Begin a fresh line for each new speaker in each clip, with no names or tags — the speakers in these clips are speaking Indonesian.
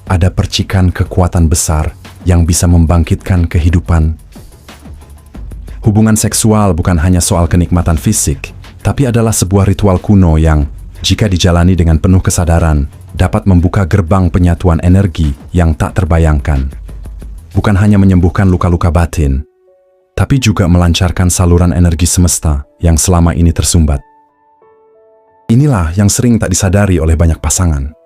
ada percikan kekuatan besar yang bisa membangkitkan kehidupan. Hubungan seksual bukan hanya soal kenikmatan fisik, tapi adalah sebuah ritual kuno yang, jika dijalani dengan penuh kesadaran, dapat membuka gerbang penyatuan energi yang tak terbayangkan. Bukan hanya menyembuhkan luka-luka batin, tapi juga melancarkan saluran energi semesta yang selama ini tersumbat. Inilah yang sering tak disadari oleh banyak pasangan.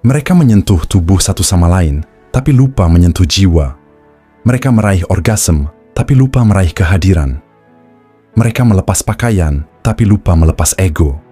Mereka menyentuh tubuh satu sama lain, tapi lupa menyentuh jiwa. Mereka meraih orgasme, tapi lupa meraih kehadiran. Mereka melepas pakaian, tapi lupa melepas ego.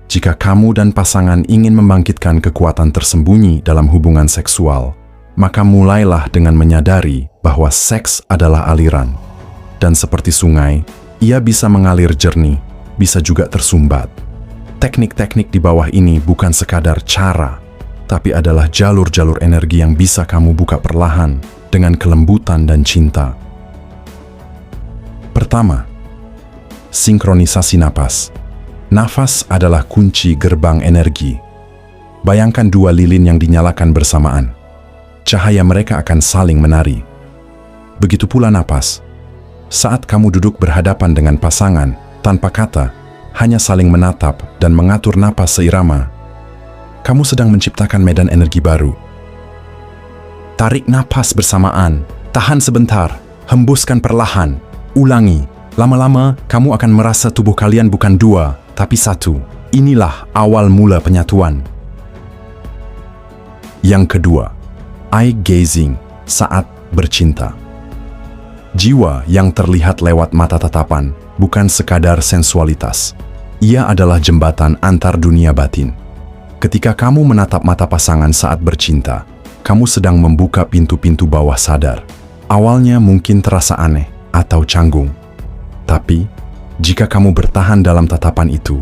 Jika kamu dan pasangan ingin membangkitkan kekuatan tersembunyi dalam hubungan seksual, maka mulailah dengan menyadari bahwa seks adalah aliran. Dan seperti sungai, ia bisa mengalir jernih, bisa juga tersumbat. Teknik-teknik di bawah ini bukan sekadar cara, tapi adalah jalur-jalur energi yang bisa kamu buka perlahan dengan kelembutan dan cinta. Pertama, sinkronisasi napas. Nafas adalah kunci gerbang energi. Bayangkan dua lilin yang dinyalakan bersamaan. Cahaya mereka akan saling menari. Begitu pula napas. Saat kamu duduk berhadapan dengan pasangan, tanpa kata, hanya saling menatap dan mengatur napas seirama, kamu sedang menciptakan medan energi baru. Tarik napas bersamaan, tahan sebentar, hembuskan perlahan, ulangi. Lama-lama, kamu akan merasa tubuh kalian bukan dua, tapi satu. Inilah awal mula penyatuan. Yang kedua, eye gazing saat bercinta. Jiwa yang terlihat lewat mata tatapan bukan sekadar sensualitas. Ia adalah jembatan antar dunia batin. Ketika kamu menatap mata pasangan saat bercinta, kamu sedang membuka pintu-pintu bawah sadar. Awalnya mungkin terasa aneh atau canggung. Tapi, jika kamu bertahan dalam tatapan itu,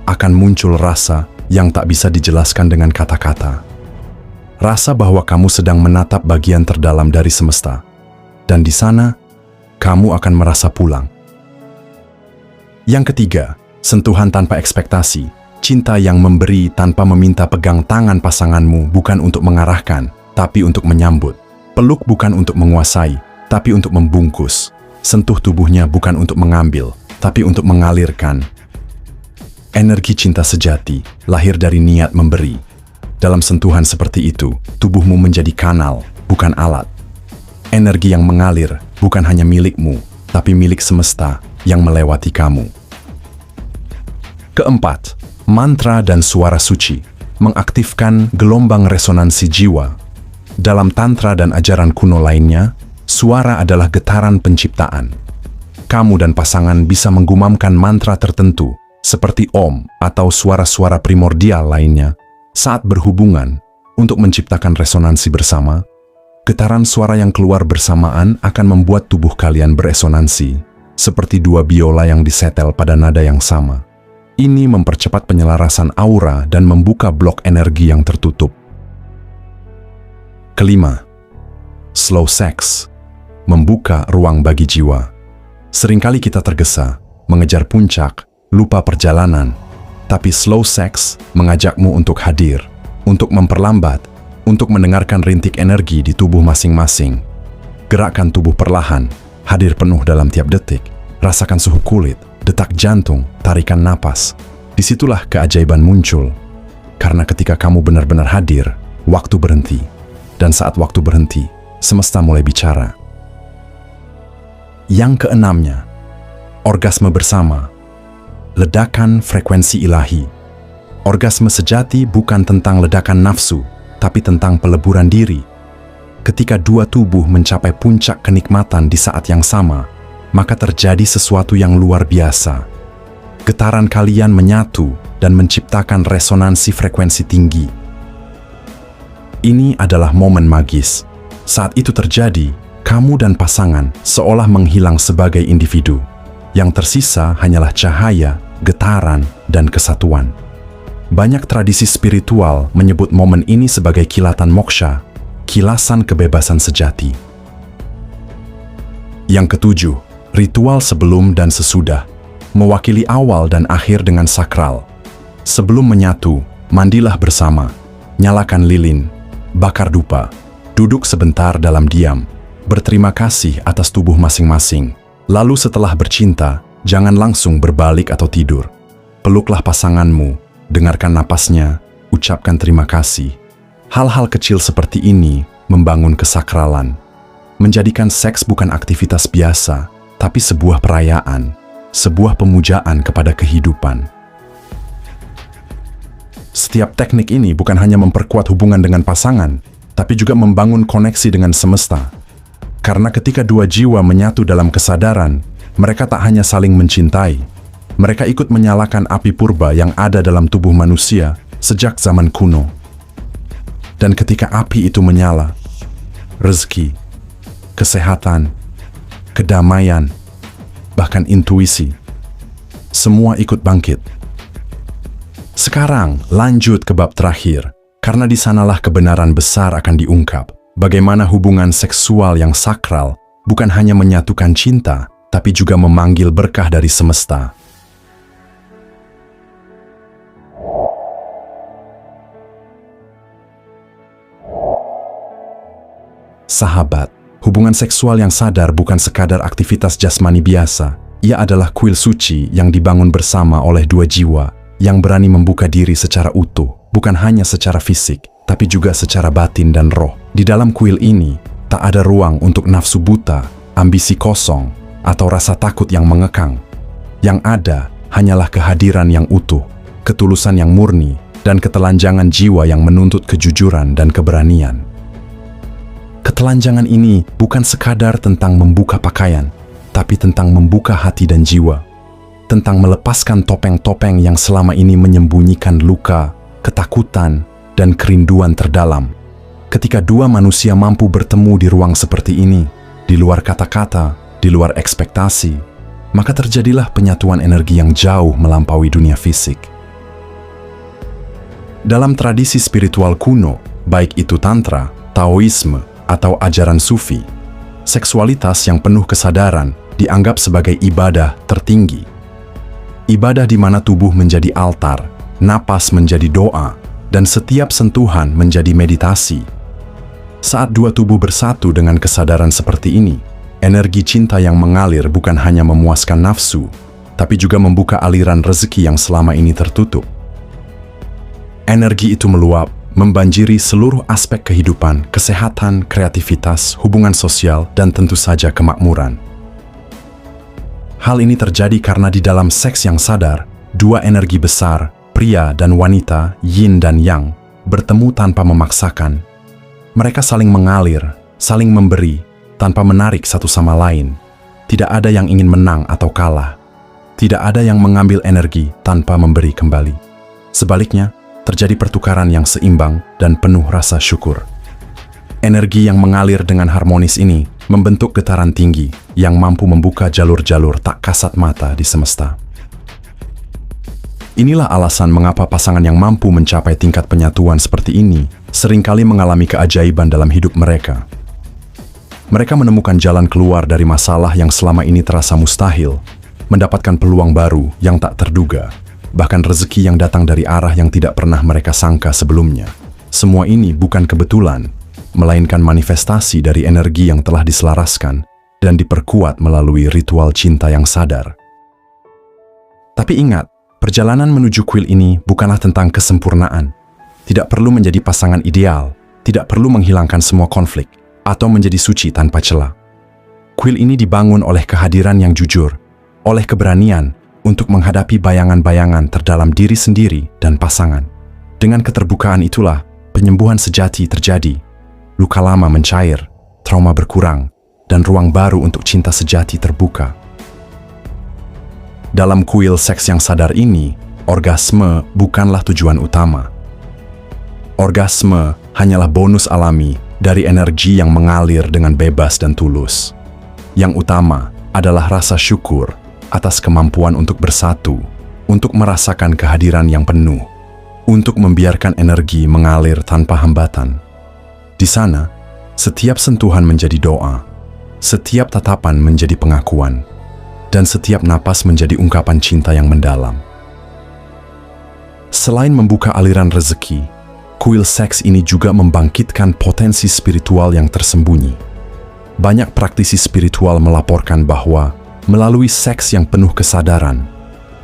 akan muncul rasa yang tak bisa dijelaskan dengan kata-kata. Rasa bahwa kamu sedang menatap bagian terdalam dari semesta. Dan di sana, kamu akan merasa pulang. Yang ketiga, sentuhan tanpa ekspektasi. Cinta yang memberi tanpa meminta. Pegang tangan pasanganmu bukan untuk mengarahkan, tapi untuk menyambut. Peluk bukan untuk menguasai, tapi untuk membungkus. Sentuh tubuhnya bukan untuk mengambil, tapi untuk mengalirkan. Energi cinta sejati lahir dari niat memberi. Dalam sentuhan seperti itu, tubuhmu menjadi kanal, bukan alat. Energi yang mengalir bukan hanya milikmu, tapi milik semesta yang melewati kamu. Keempat, mantra dan suara suci mengaktifkan gelombang resonansi jiwa. Dalam tantra dan ajaran kuno lainnya, suara adalah getaran penciptaan. Kamu dan pasangan bisa menggumamkan mantra tertentu, seperti Om atau suara-suara primordial lainnya, saat berhubungan untuk menciptakan resonansi bersama. Getaran suara yang keluar bersamaan akan membuat tubuh kalian beresonansi, seperti dua biola yang disetel pada nada yang sama. Ini mempercepat penyelarasan aura dan membuka blok energi yang tertutup. Kelima, slow sex membuka ruang bagi jiwa. Seringkali kita tergesa, mengejar puncak, lupa perjalanan. Tapi slow sex mengajakmu untuk hadir, untuk memperlambat, untuk mendengarkan rintik energi di tubuh masing-masing. Gerakkan tubuh perlahan, hadir penuh dalam tiap detik. Rasakan suhu kulit, detak jantung, tarikan napas. Disitulah keajaiban muncul. Karena ketika kamu benar-benar hadir, waktu berhenti. Dan saat waktu berhenti, semesta mulai bicara. Yang keenamnya, orgasme bersama. Ledakan frekuensi ilahi. Orgasme sejati bukan tentang ledakan nafsu, tapi tentang peleburan diri. Ketika dua tubuh mencapai puncak kenikmatan di saat yang sama, maka terjadi sesuatu yang luar biasa. Getaran kalian menyatu dan menciptakan resonansi frekuensi tinggi. Ini adalah momen magis. Saat itu terjadi, kamu dan pasangan seolah menghilang sebagai individu. Yang tersisa hanyalah cahaya, getaran, dan kesatuan. Banyak tradisi spiritual menyebut momen ini sebagai kilatan moksha, kilasan kebebasan sejati. Yang ketujuh, ritual sebelum dan sesudah, mewakili awal dan akhir dengan sakral. Sebelum menyatu, mandilah bersama. nyalakan lilin, bakar dupa, duduk sebentar dalam diam, berterima kasih atas tubuh masing-masing. Lalu setelah bercinta, jangan langsung berbalik atau tidur. Peluklah pasanganmu, dengarkan napasnya, ucapkan terima kasih. Hal-hal kecil seperti ini membangun kesakralan, menjadikan seks bukan aktivitas biasa, tapi sebuah perayaan, sebuah pemujaan kepada kehidupan. Setiap teknik ini bukan hanya memperkuat hubungan dengan pasangan, tapi juga membangun koneksi dengan semesta. Karena ketika dua jiwa menyatu dalam kesadaran, mereka tak hanya saling mencintai, mereka ikut menyalakan api purba yang ada dalam tubuh manusia sejak zaman kuno. Dan ketika api itu menyala, rezeki, kesehatan, kedamaian, bahkan intuisi, semua ikut bangkit. Sekarang lanjut ke bab terakhir, karena di sanalah kebenaran besar akan diungkap. Bagaimana hubungan seksual yang sakral bukan hanya menyatukan cinta, tapi juga memanggil berkah dari semesta. Sahabat, hubungan seksual yang sadar bukan sekadar aktivitas jasmani biasa. Ia adalah kuil suci yang dibangun bersama oleh dua jiwa yang berani membuka diri secara utuh, bukan hanya secara fisik, tapi juga secara batin dan roh. Di dalam kuil ini, tak ada ruang untuk nafsu buta, ambisi kosong, atau rasa takut yang mengekang. Yang ada hanyalah kehadiran yang utuh, ketulusan yang murni, dan ketelanjangan jiwa yang menuntut kejujuran dan keberanian. Ketelanjangan ini bukan sekadar tentang membuka pakaian, tapi tentang membuka hati dan jiwa. Tentang melepaskan topeng-topeng yang selama ini menyembunyikan luka, ketakutan, dan kerinduan terdalam. Ketika dua manusia mampu bertemu di ruang seperti ini, di luar kata-kata, di luar ekspektasi, maka terjadilah penyatuan energi yang jauh melampaui dunia fisik. Dalam tradisi spiritual kuno, baik itu Tantra, Taoisme, atau ajaran Sufi, seksualitas yang penuh kesadaran dianggap sebagai ibadah tertinggi. Ibadah di mana tubuh menjadi altar, napas menjadi doa, dan setiap sentuhan menjadi meditasi. Saat dua tubuh bersatu dengan kesadaran seperti ini, energi cinta yang mengalir bukan hanya memuaskan nafsu, tapi juga membuka aliran rezeki yang selama ini tertutup. Energi itu meluap, membanjiri seluruh aspek kehidupan, kesehatan, kreativitas, hubungan sosial, dan tentu saja kemakmuran. Hal ini terjadi karena di dalam seks yang sadar, dua energi besar, pria dan wanita, yin dan yang, bertemu tanpa memaksakan. Mereka saling mengalir, saling memberi, tanpa menarik satu sama lain. Tidak ada yang ingin menang atau kalah. Tidak ada yang mengambil energi tanpa memberi kembali. Sebaliknya, terjadi pertukaran yang seimbang dan penuh rasa syukur. Energi yang mengalir dengan harmonis ini membentuk getaran tinggi yang mampu membuka jalur-jalur tak kasat mata di semesta. Inilah alasan mengapa pasangan yang mampu mencapai tingkat penyatuan seperti ini seringkali mengalami keajaiban dalam hidup mereka. Mereka menemukan jalan keluar dari masalah yang selama ini terasa mustahil, mendapatkan peluang baru yang tak terduga, bahkan rezeki yang datang dari arah yang tidak pernah mereka sangka sebelumnya. Semua ini bukan kebetulan, melainkan manifestasi dari energi yang telah diselaraskan dan diperkuat melalui ritual cinta yang sadar. Tapi ingat, perjalanan menuju kuil ini bukanlah tentang kesempurnaan. Tidak perlu menjadi pasangan ideal, tidak perlu menghilangkan semua konflik, atau menjadi suci tanpa celah. Kuil ini dibangun oleh kehadiran yang jujur, oleh keberanian untuk menghadapi bayangan-bayangan terdalam diri sendiri dan pasangan. Dengan keterbukaan itulah, penyembuhan sejati terjadi. Luka lama mencair, trauma berkurang, dan ruang baru untuk cinta sejati terbuka. Dalam kuil seks yang sadar ini, orgasme bukanlah tujuan utama. Orgasme hanyalah bonus alami dari energi yang mengalir dengan bebas dan tulus. Yang utama adalah rasa syukur atas kemampuan untuk bersatu, untuk merasakan kehadiran yang penuh, untuk membiarkan energi mengalir tanpa hambatan. Di sana, setiap sentuhan menjadi doa, setiap tatapan menjadi pengakuan, dan setiap napas menjadi ungkapan cinta yang mendalam. Selain membuka aliran rezeki, kuil seks ini juga membangkitkan potensi spiritual yang tersembunyi. Banyak praktisi spiritual melaporkan bahwa melalui seks yang penuh kesadaran,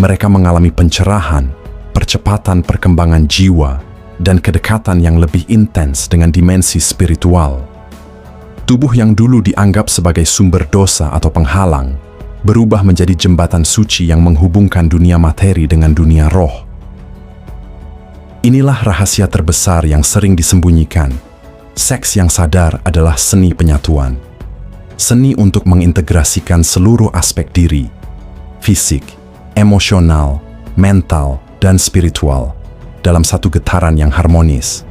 mereka mengalami pencerahan, percepatan perkembangan jiwa, dan kedekatan yang lebih intens dengan dimensi spiritual. Tubuh yang dulu dianggap sebagai sumber dosa atau penghalang, berubah menjadi jembatan suci yang menghubungkan dunia materi dengan dunia roh. Inilah rahasia terbesar yang sering disembunyikan. Seks yang sadar adalah seni penyatuan. Seni untuk mengintegrasikan seluruh aspek diri, fisik, emosional, mental, dan spiritual dalam satu getaran yang harmonis.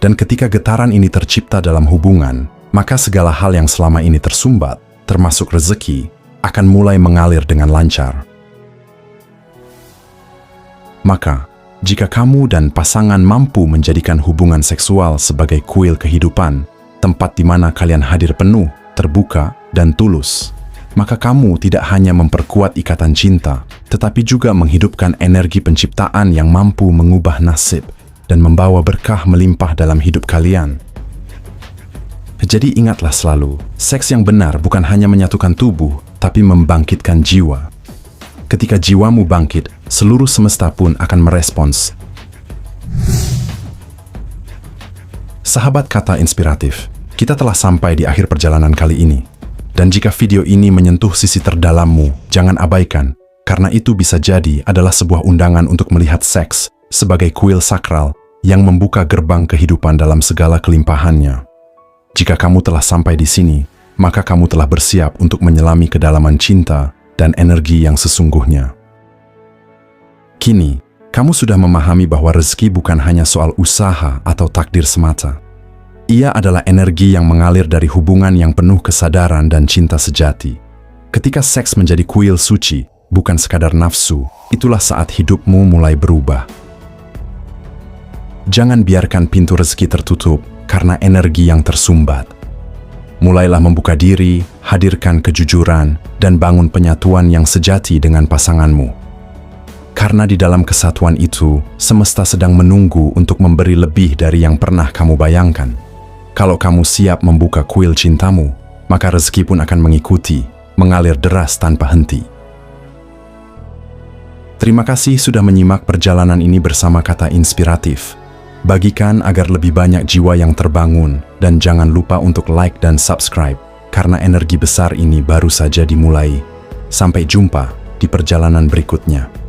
Dan ketika getaran ini tercipta dalam hubungan, maka segala hal yang selama ini tersumbat, termasuk rezeki, akan mulai mengalir dengan lancar. Maka, jika kamu dan pasangan mampu menjadikan hubungan seksual sebagai kuil kehidupan, tempat di mana kalian hadir penuh, terbuka, dan tulus, maka kamu tidak hanya memperkuat ikatan cinta, tetapi juga menghidupkan energi penciptaan yang mampu mengubah nasib dan membawa berkah melimpah dalam hidup kalian. Jadi ingatlah selalu, seks yang benar bukan hanya menyatukan tubuh, tapi membangkitkan jiwa. Ketika jiwamu bangkit, seluruh semesta pun akan merespons. Sahabat kata inspiratif, kita telah sampai di akhir perjalanan kali ini. Dan jika video ini menyentuh sisi terdalammu, jangan abaikan, karena itu bisa jadi adalah sebuah undangan untuk melihat seks sebagai kuil sakral yang membuka gerbang kehidupan dalam segala kelimpahannya. Jika kamu telah sampai di sini, maka kamu telah bersiap untuk menyelami kedalaman cinta dan energi yang sesungguhnya. Kini, kamu sudah memahami bahwa rezeki bukan hanya soal usaha atau takdir semata. Ia adalah energi yang mengalir dari hubungan yang penuh kesadaran dan cinta sejati. Ketika seks menjadi kuil suci, bukan sekadar nafsu, itulah saat hidupmu mulai berubah. Jangan biarkan pintu rezeki tertutup karena energi yang tersumbat. Mulailah membuka diri, hadirkan kejujuran, dan bangun penyatuan yang sejati dengan pasanganmu. Karena di dalam kesatuan itu, semesta sedang menunggu untuk memberi lebih dari yang pernah kamu bayangkan. Kalau kamu siap membuka kuil cintamu, maka rezeki pun akan mengikuti, mengalir deras tanpa henti. Terima kasih sudah menyimak perjalanan ini bersama Kata Inspiratif. Bagikan agar lebih banyak jiwa yang terbangun, dan jangan lupa untuk like dan subscribe, karena energi besar ini baru saja dimulai. Sampai jumpa di perjalanan berikutnya.